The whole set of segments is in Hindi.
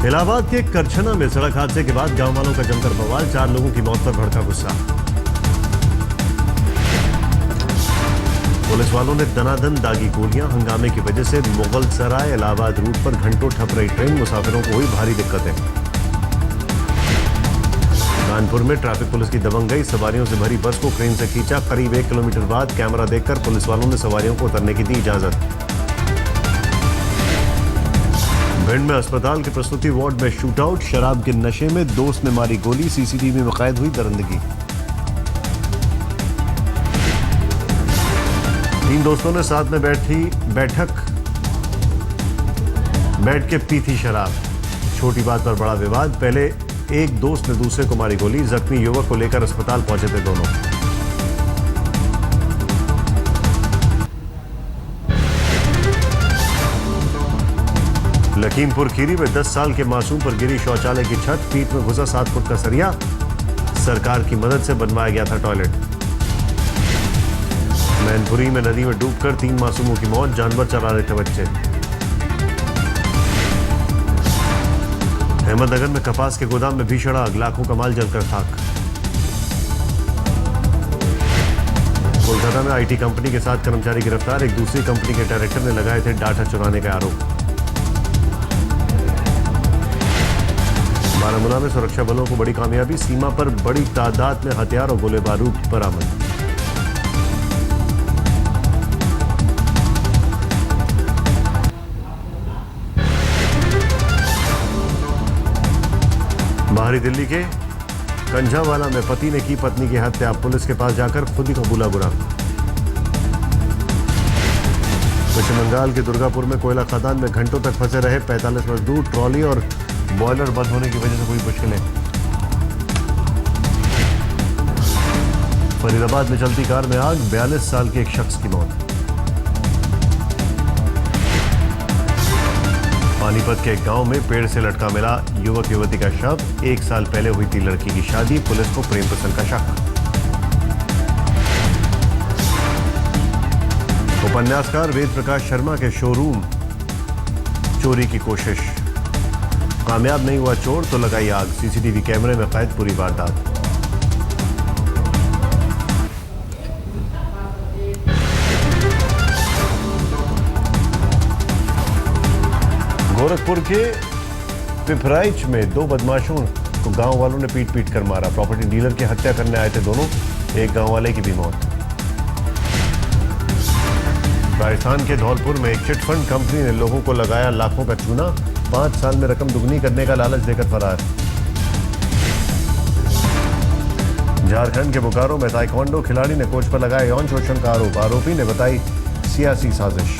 इलाहाबाद के करछना में सड़क हादसे के बाद गांव वालों का जमकर बवाल, 4 लोगों की मौत पर भड़का गुस्सा। पुलिस वालों ने दनादन दागी गोलियां, हंगामे की वजह से मुगल सराय इलाहाबाद रूट पर घंटों ठप रही ट्रेन, मुसाफिरों को हुई भारी दिक्कतें। कानपुर में ट्रैफिक पुलिस की दबंगई, सवारियों से भरी बस को क्रेन से खींचा, करीब 1 किलोमीटर बाद कैमरा देखकर पुलिस वालों ने सवारियों को उतरने की दी इजाजत। भिंड में अस्पताल के प्रसूति वार्ड में शूटआउट, शराब के नशे में दोस्त ने मारी गोली, सीसीटीवी में कैद हुई दरिंदगी। 3 दोस्तों ने साथ में बैठ के पी थी शराब, छोटी बात पर बड़ा विवाद। पहले एक दोस्त ने दूसरे को मारी गोली, जख्मी युवक को लेकर अस्पताल पहुंचे थे दोनों। लखीमपुर खीरी में 10 साल के मासूम पर गिरी शौचालय की छत, पीठ में घुसा 7 फुट का सरिया, सरकार की मदद से बनवाया गया था टॉयलेट। मैनपुरी में नदी में डूबकर 3 मासूमों की मौत, जानवर चरा रहे थे बच्चे। अहमदनगर में कपास के गोदाम में भीषण आग, लाखों का माल जलकर खाक। कोलकाता में आईटी कंपनी के 7 कर्मचारी गिरफ्तार, एक दूसरी कंपनी के डायरेक्टर ने लगाए थे डाटा चुराने का आरोप। बारामूला में सुरक्षा बलों को बड़ी कामयाबी, सीमा पर बड़ी तादाद में हथियार और गोले बारूद बरामद। बाहरी दिल्ली के कंझावाला में पति ने की पत्नी की हत्या, पुलिस के पास जाकर खुद ही कबूला गुनाह। पश्चिम बंगाल के दुर्गापुर में कोयला खदान में घंटों तक फंसे रहे 45 मजदूर, ट्रॉली और बॉयलर बंद होने की वजह से हुई मुश्किलें। फरीदाबाद में चलती कार में आग, 42 साल के एक शख्स की मौत। पानीपत के एक गांव में पेड़ से लटका मिला युवक युवती का शव, 1 साल पहले हुई थी लड़की की शादी, पुलिस को प्रेम प्रसंग का शक। उपन्यासकार वेद प्रकाश शर्मा के शोरूम चोरी की कोशिश, कामयाब नहीं हुआ चोर तो लगाई आग, सीसीटीवी कैमरे में कैद पूरी वारदात। गोरखपुर के पिपराइच में 2 बदमाशों को गांव वालों ने पीट पीट कर मारा, प्रॉपर्टी डीलर की हत्या करने आए थे दोनों, एक गांव वाले की भी मौत। राजस्थान के धौलपुर में एक चिटफंड कंपनी ने लोगों को लगाया लाखों का चूना, 5 साल में रकम दुगनी करने का लालच देकर फरार। झारखंड के बोकारो में ताइक्वांडो खिलाड़ी ने कोच पर लगाया यौन शोषण का आरोप, आरोपी ने बताई सियासी साजिश।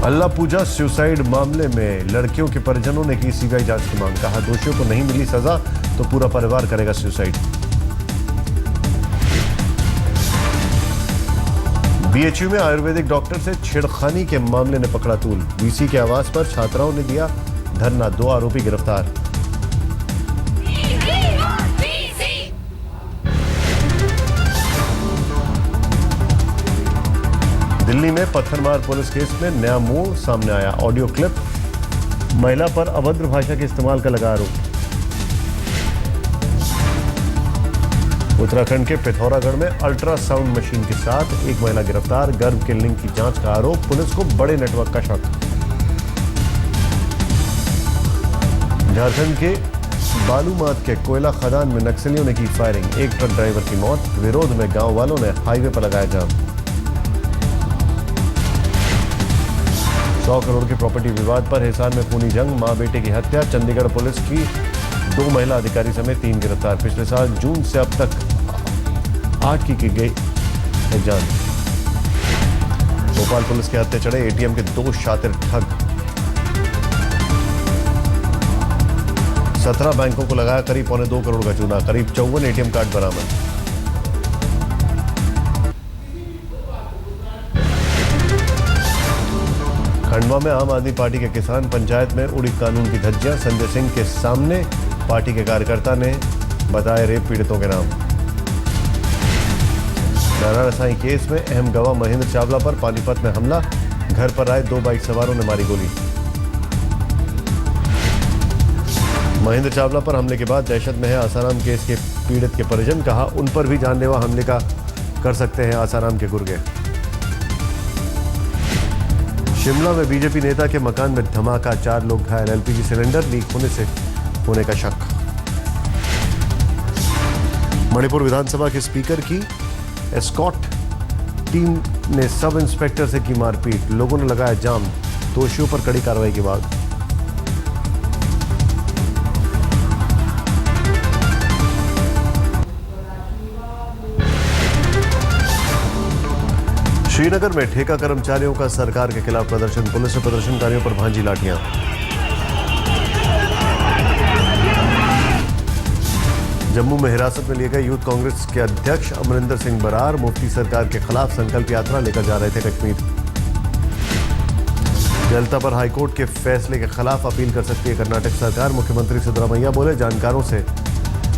अल्लाह पूजा सुसाइड मामले में लड़कियों के परिजनों ने की सीबीआई जांच की मांग, कहा दोषियों को नहीं मिली सजा तो पूरा परिवार करेगा सुसाइड। बीएचयू में आयुर्वेदिक डॉक्टर से छेड़खानी के मामले ने पकड़ा तूल, वीसी के आवास पर छात्राओं ने दिया धरना, 2 आरोपी गिरफ्तार। दिल्ली में पत्थरमार पुलिस केस में नया मोड़ सामने आया, ऑडियो क्लिप, महिला पर अभद्र भाषा के इस्तेमाल का लगा आरोप। उत्तराखंड के पिथौरागढ़ में अल्ट्रासाउंड मशीन के साथ एक महिला गिरफ्तार, गर्भ के लिंग की जांच का आरोप, पुलिस को बड़े नेटवर्क का शक। झारखंड के बालूमाथ के कोयला खदान में नक्सलियों ने की फायरिंग, एक ट्रक ड्राइवर की मौत, विरोध में गांव वालों ने हाईवे पर लगाया जाम। 100 करोड़ के प्रॉपर्टी विवाद पर हिसार में खूनी जंग, मां बेटे की हत्या, चंडीगढ़ पुलिस की 2 महिला अधिकारी समेत 3 गिरफ्तार, पिछले साल जून से अब तक 8 की गई है जान। भोपाल पुलिस के हत्थे चढ़े एटीएम के 2 शातिर ठग, 17 बैंकों को लगाया करीब 2.25 करोड़ का चूना, करीब 54 एटीएम कार्ड बरामद। खंडवा में आम आदमी पार्टी के किसान पंचायत में उड़ी कानून की धज्जियां, संजय सिंह के सामने पार्टी के कार्यकर्ता ने बताए रेप पीड़ितों के नाम। नारा रसाई केस में अहम गवाह महेंद्र चावला पर पानीपत में हमला, घर पर आए 2 बाइक सवारों ने मारी गोली। महेंद्र चावला पर हमले के बाद दहशत में है आसाराम केस के पीड़ित के परिजन। कहा, उन पर भी जानलेवा हमले का कर सकते हैं आसाराम के गुर्गे। शिमला में बीजेपी नेता के मकान में धमाका, 4 लोग घायल। एलपीजी सिलेंडर लीक होने का शक। मणिपुर विधानसभा के स्पीकर की एस्कॉट टीम ने सब इंस्पेक्टर से की मारपीट। लोगों ने लगाया जाम। दोषियों पर कड़ी कार्रवाई की मांग। श्रीनगर में ठेका कर्मचारियों का सरकार के खिलाफ प्रदर्शन। पुलिस ने प्रदर्शनकारियों पर भांजी लाठियां। जम्मू में हिरासत में लिए गए यूथ कांग्रेस के अध्यक्ष अमरिंदर सिंह बरार मोदी सरकार के खिलाफ संकल्प यात्रा लेकर जा रहे थे कश्मीर। जलता पर हाईकोर्ट के फैसले के खिलाफ अपील कर सकती है कर्नाटक सरकार। मुख्यमंत्री सिद्धरामैया बोले, जानकारों से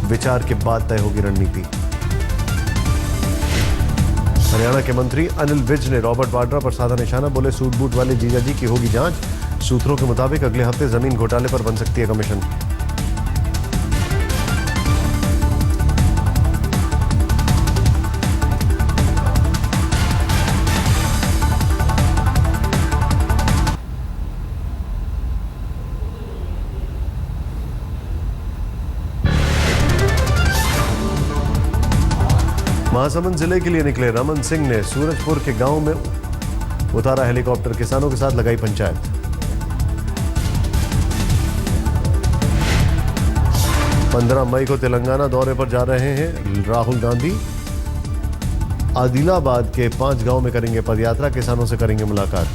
विचार के बाद तय होगी रणनीति। हरियाणा के मंत्री अनिल विज ने रॉबर्ट वाड्रा पर साधा निशाना। बोले, सूट बूट वाले जीजाजी की होगी जांच। सूत्रों के मुताबिक अगले हफ्ते जमीन घोटाले पर बन सकती है कमीशन। महासमुंद जिले के लिए निकले रमन सिंह ने सूरजपुर के गांव में उतारा हेलीकॉप्टर। किसानों के साथ लगाई पंचायत। पंद्रह मई को तेलंगाना दौरे पर जा रहे हैं राहुल गांधी। आदिलाबाद के 5 गांव में करेंगे पदयात्रा। किसानों से करेंगे मुलाकात।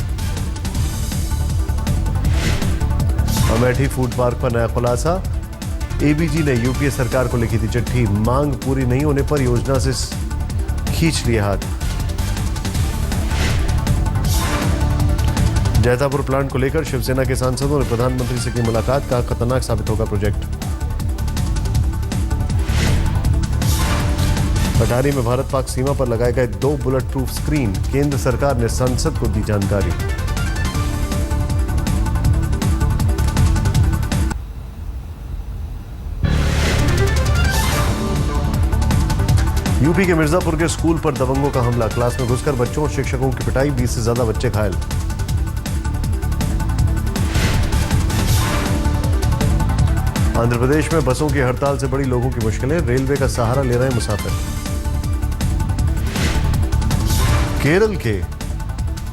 अमेठी फूड पार्क पर नया खुलासा। एबीजी ने यूपीए सरकार को लिखी थी चिट्ठी। मांग पूरी नहीं होने पर योजना से खींच लिए हाथ। जैतापुर प्लांट को लेकर शिवसेना के सांसदों ने प्रधानमंत्री से की मुलाकात। कहा, खतरनाक साबित होगा प्रोजेक्ट। अटारी में भारत पाक सीमा पर लगाए गए 2 बुलेट प्रूफ स्क्रीन। केंद्र सरकार ने संसद को दी जानकारी। यूपी के मिर्जापुर के स्कूल पर दबंगों का हमला। क्लास में घुसकर बच्चों और शिक्षकों की पिटाई। 20 से ज्यादा बच्चे घायल। आंध्र प्रदेश में बसों की हड़ताल से बड़ी लोगों की मुश्किलें। रेलवे का सहारा ले रहे हैं मुसाफिर। केरल के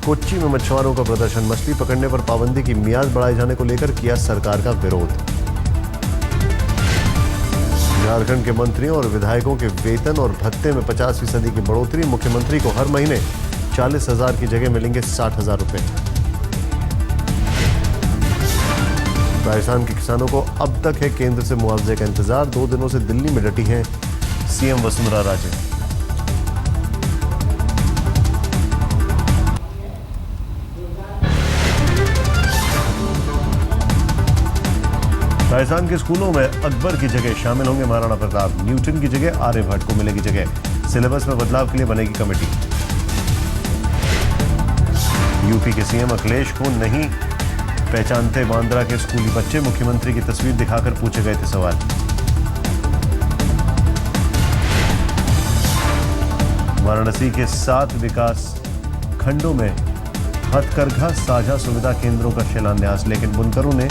कोच्चि में मछुआरों का प्रदर्शन। मछली पकड़ने पर पाबंदी की मियाद बढ़ाए जाने को लेकर किया सरकार का विरोध। झारखंड के मंत्रियों और विधायकों के वेतन और भत्ते में 50% की बढ़ोतरी। मुख्यमंत्री को हर महीने 40,000 की जगह मिलेंगे 60,000 रुपए। राजस्थान के किसानों को अब तक है केंद्र से मुआवजे का इंतजार। 2 दिनों से दिल्ली में डटी हैं सीएम वसुंधरा राजे। राजस्थान के स्कूलों में अकबर की जगह शामिल होंगे महाराणा प्रताप। न्यूटन की जगह आर्यभट्ट को मिलेगी जगह। सिलेबस में बदलाव के लिए बनेगी कमेटी। यूपी के सीएम अखिलेश को नहीं पहचानते बांद्रा के स्कूली बच्चे। मुख्यमंत्री की तस्वीर दिखाकर पूछे गए थे सवाल। वाराणसी के 7 विकास खंडों में हथकरघा साझा सुविधा केंद्रों का शिलान्यास। लेकिन बुनकरों ने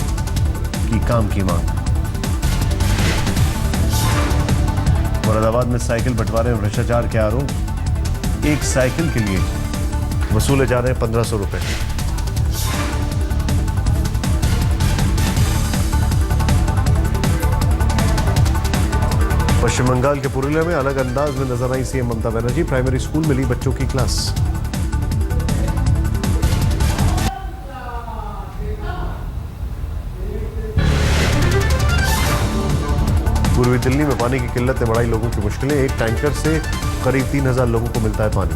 की काम की मांग। मुरादाबाद में साइकिल बंटवारे में भ्रष्टाचार के आरोप। एक साइकिल के लिए वसूले जा रहे हैं 1500 रुपए। पश्चिम बंगाल के पुरुलिया में अलग अंदाज में नजर आई CM Mamata Banerjee. Primary school में ली बच्चों की क्लास। पूर्वी दिल्ली में पानी की किल्लत ने बढ़ाई लोगों की मुश्किलें। एक टैंकर से करीब 3000 लोगों को मिलता है पानी।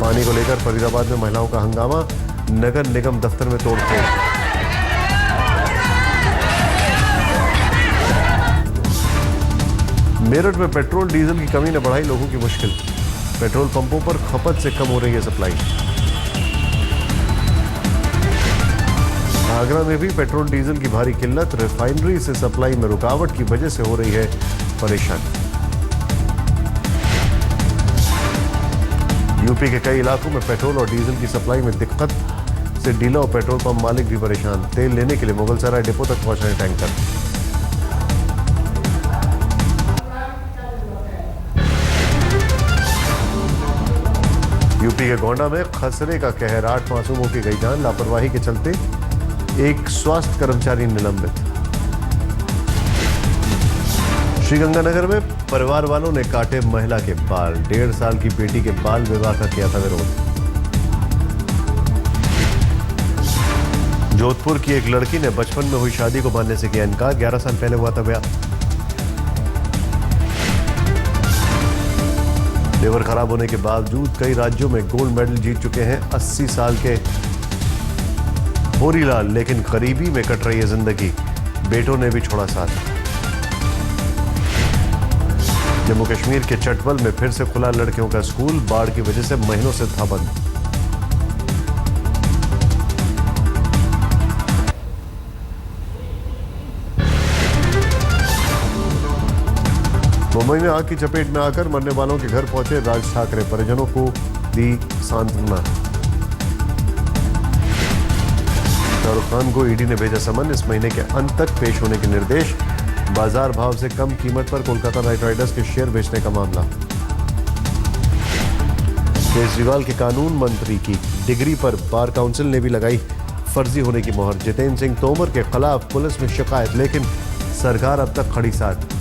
पानी को लेकर फरीदाबाद में महिलाओं का हंगामा। नगर निगम दफ्तर में तोड़फोड़। मेरठ में पेट्रोल डीजल की कमी ने बढ़ाई लोगों की मुश्किल। पेट्रोल पंपों पर खपत से कम हो रही है सप्लाई। आगरा में भी पेट्रोल डीजल की भारी किल्लत, रिफाइनरी से सप्लाई में रुकावट की वजह से हो रही है परेशानी। यूपी के कई इलाकों में पेट्रोल और डीजल की सप्लाई में दिक्कत से डीलर और पेट्रोल पंप मालिक भी परेशान। तेल लेने के लिए मुगलसराय डिपो तक पहुंच रहे टैंकर। यूपी के गोंडा में खसरे का कहर, 8 मासूमों की गई जान, लापरवाही के चलते एक स्वास्थ्य कर्मचारी निलंबित। श्रीगंगानगर में परिवार वालों ने काटे महिला के बाल, 1.5 साल की बेटी के बाल विवाह का किया था विरोध। जोधपुर की एक लड़की ने बचपन में हुई शादी को मानने से किया इनकार, 11 साल पहले हुआ था ब्याह। लिवर खराब होने के बावजूद कई राज्यों में गोल्ड मेडल जीत चुके हैं 80 साल के होरीलाल, लेकिन गरीबी में कट रही है जिंदगी, बेटों ने भी छोड़ा साथ। जम्मू कश्मीर के चटबल में फिर से खुला लड़कियों का स्कूल, बाढ़ की वजह से महीनों से था बंद। मुंबई में आग की चपेट में आकर मरने वालों के घर पहुंचे राज ठाकरे, परिजनों को दी सांत्वना। शाहरुख खान को ईडी ने भेजा समन, इस महीने के अंत तक पेश होने के निर्देश। बाजार भाव से कम कीमत पर कोलकाता नाइट राइडर्स के शेयर बेचने का मामला। केजरीवाल के कानून मंत्री की डिग्री पर बार काउंसिल ने भी लगाई फर्जी होने की मोहर। जितेंद्र सिंह तोमर के खिलाफ पुलिस में शिकायत, लेकिन सरकार अब तक खड़ी साथ।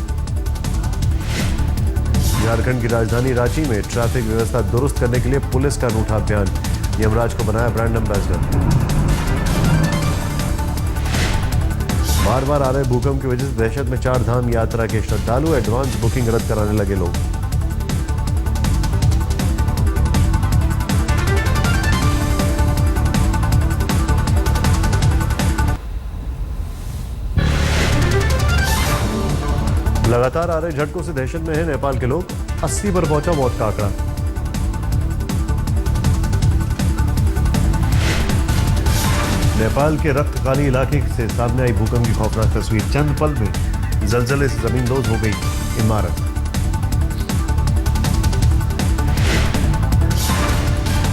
झारखंड की राजधानी रांची में ट्रैफिक व्यवस्था दुरुस्त करने के लिए पुलिस का अनूठा अभियान, यमराज को बनाया ब्रांड एम्बेसडर। बार बार आ रहे भूकंप की वजह से दहशत में 4 धाम यात्रा के श्रद्धालु, एडवांस बुकिंग रद्द कराने लगे लोग। लगातार आ रहे झटकों से दहशत में है नेपाल के लोग, 80 पर पहुंचा मौत का आंकड़ा। नेपाल के रक्तकाली इलाके से सामने आई भूकंप की खौफनाक तस्वीर, चंद पल में जलजले से जमींदोज हो गई इमारत।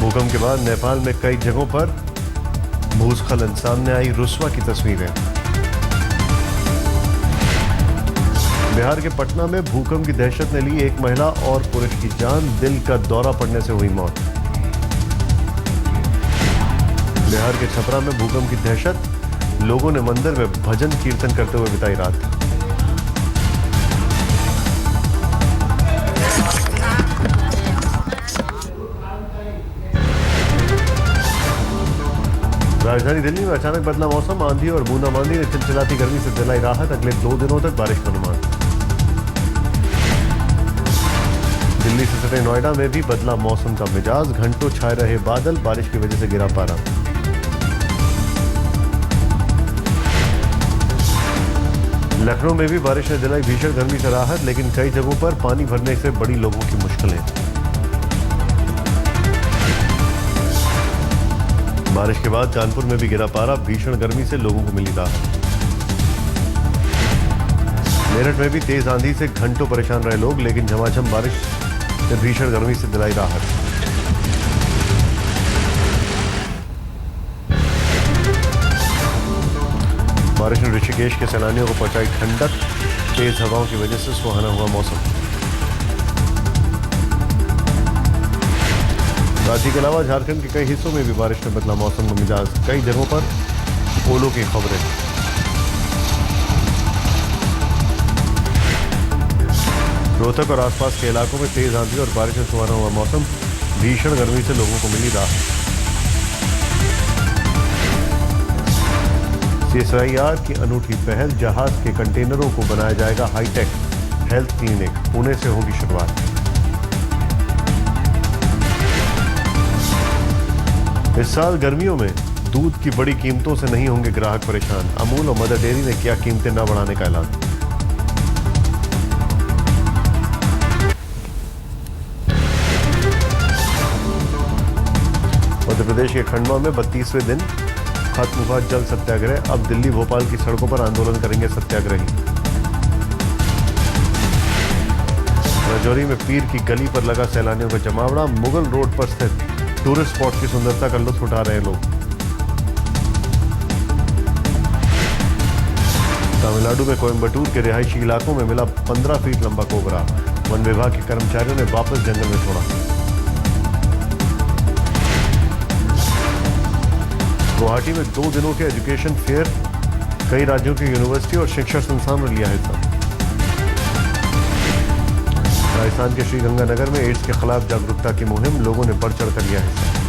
भूकंप के बाद नेपाल में कई जगहों पर भूस्खलन, सामने आई रुस्वा की तस्वीरें। बिहार के पटना में भूकंप की दहशत ने ली एक महिला और पुरुष की जान, दिल का दौरा पड़ने से हुई मौत। बिहार के छपरा में भूकंप की दहशत, लोगों ने मंदिर में भजन कीर्तन करते हुए बिताई रात। राजधानी दिल्ली में अचानक बदला मौसम, आंधी और बूंदाबांदी ने चिलचिलाती गर्मी से दिलाई राहत, अगले 2 दिनों तक बारिश का अनुमान। दिल्ली से सटे नोएडा में भी बदला मौसम का मिजाज, घंटों छाए रहे बादल, बारिश की वजह से गिरा पारा। लखनऊ में भी बारिश ने दिलाई भीषण गर्मी से राहत, लेकिन कई जगहों पर पानी भरने से बड़ी लोगों की मुश्किलें। बारिश के बाद कानपुर में भी गिरा पारा, भीषण गर्मी से लोगों को मिली राहत। मेरठ में भी तेज आंधी से घंटों परेशान रहे लोग, लेकिन झमाझम बारिश ने भीषण गर्मी से दिलाई राहत। बारिश ने ऋषिकेश के सैलानियों को पहुंचाई ठंडक, तेज हवाओं की वजह से सुहाना हुआ मौसम। रांची के अलावा झारखंड के कई हिस्सों में भी बारिश ने बदला मौसम का मिजाज, कई जगहों पर ओलों की खबरें। रोहतक और आसपास के इलाकों में तेज आंधी और बारिश से सुहाना हुआ मौसम, भीषण गर्मी से लोगों को मिली राहत। सीएसआईआर की अनूठी पहल, जहाज के कंटेनरों को बनाया जाएगा हाईटेक हेल्थ क्लिनिक, पुणे से होगी शुरुआत। इस साल गर्मियों में दूध की बड़ी कीमतों से नहीं होंगे ग्राहक परेशान, अमूल और मदर डेयरी ने किया कीमतें न बढ़ाने का ऐलान। मध्य प्रदेश के खंडवा में 32वें दिन खत्म हुआ जल सत्याग्रह। अब दिल्ली भोपाल की सड़कों पर आंदोलन करेंगे सत्याग्रही। राजौरी में पीर की गली पर लगा सैलानियों का जमावड़ा। मुगल रोड पर स्थित टूरिस्ट स्पॉट की सुंदरता का लुत्फ उठा रहे लोग। तमिलनाडु में कोयम्बटूर के रिहायशी इलाकों में मिला 15 फीट लंबा कोबरा। वन विभाग के कर्मचारियों ने वापस जंगल में छोड़ा। गुवाहाटी में 2 दिनों के एजुकेशन फेयर, कई राज्यों की यूनिवर्सिटी और शिक्षा संस्थान ने लिया हिस्सा। राजस्थान के श्रीगंगानगर में एड्स के खिलाफ जागरूकता की मुहिम, लोगों ने बढ़ चढ़कर लिया हिस्सा।